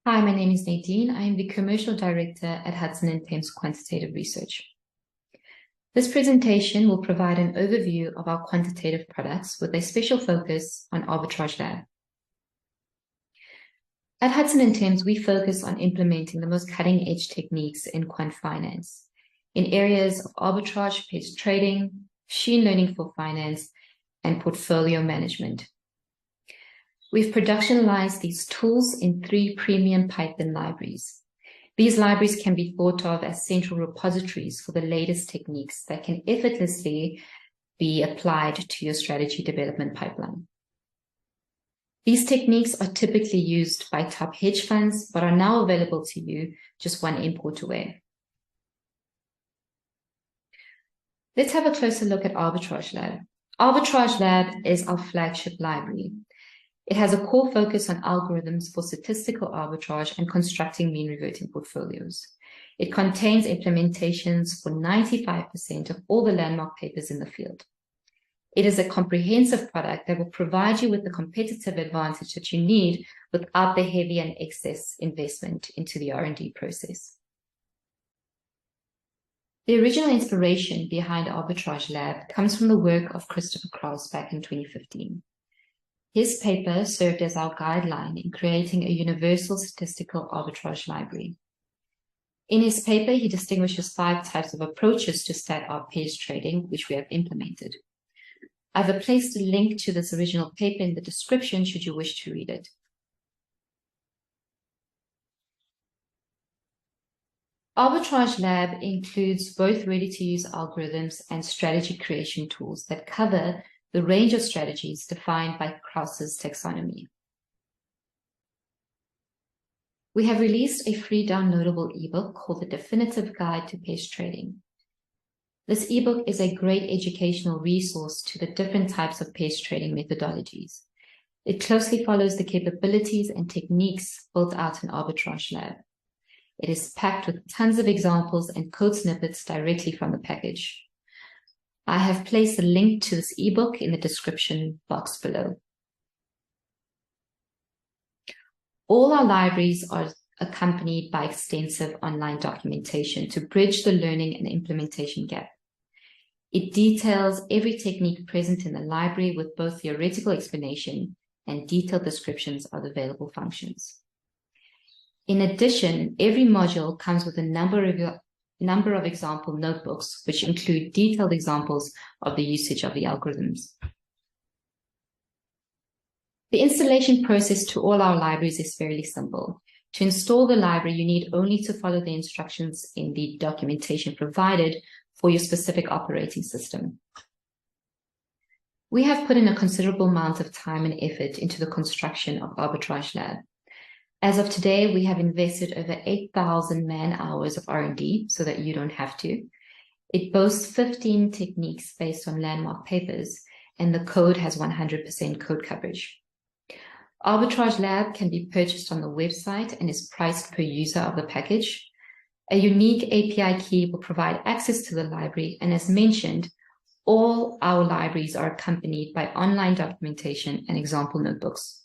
Hi, my name is Nadine. I am the Commercial Director at Hudson and Thames Quantitative Research. This presentation will provide an overview of our quantitative products with a special focus on ArbitrageLab. At Hudson and Thames, we focus on implementing the most cutting-edge techniques in quant finance in areas of arbitrage-based trading, machine learning for finance, and portfolio management. We've productionalized these tools in 3 premium Python libraries. These libraries can be thought of as central repositories for the latest techniques that can effortlessly be applied to your strategy development pipeline. These techniques are typically used by top hedge funds, but are now available to you just one import away. Let's have a closer look at ArbitrageLab. ArbitrageLab is our flagship library. It has a core focus on algorithms for statistical arbitrage and constructing mean reverting portfolios. It contains implementations for 95% of all the landmark papers in the field. It is a comprehensive product that will provide you with the competitive advantage that you need without the heavy and excess investment into the R&D process. The original inspiration behind ArbitrageLab comes from the work of Christopher Krauss back in 2015. His paper served as our guideline in creating a universal statistical arbitrage library. In his paper, he distinguishes 5 types of approaches to stat arb trading, which we have implemented. I've placed a link to this original paper in the description should you wish to read it. ArbitrageLab includes both ready-to-use algorithms and strategy creation tools that cover the range of strategies defined by Krauss's taxonomy. We have released a free downloadable ebook called The Definitive Guide to Pairs Trading. This ebook is a great educational resource to the different types of pairs trading methodologies. It closely follows the capabilities and techniques built out in ArbitrageLab. It is packed with tons of examples and code snippets directly from the package. I have placed a link to this ebook in the description box below. All our libraries are accompanied by extensive online documentation to bridge the learning and implementation gap. It details every technique present in the library with both theoretical explanation and detailed descriptions of available functions. In addition, every module comes with a number of example notebooks, which include detailed examples of the usage of the algorithms. The installation process to all our libraries is fairly simple. To install the library, you need only to follow the instructions in the documentation provided for your specific operating system. We have put in a considerable amount of time and effort into the construction of ArbitrageLab. As of today, we have invested over 8,000 man-hours of R&D so that you don't have to. It boasts 15 techniques based on landmark papers, and the code has 100% code coverage. ArbitrageLab can be purchased on the website and is priced per user of the package. A unique API key will provide access to the library, and as mentioned, all our libraries are accompanied by online documentation and example notebooks.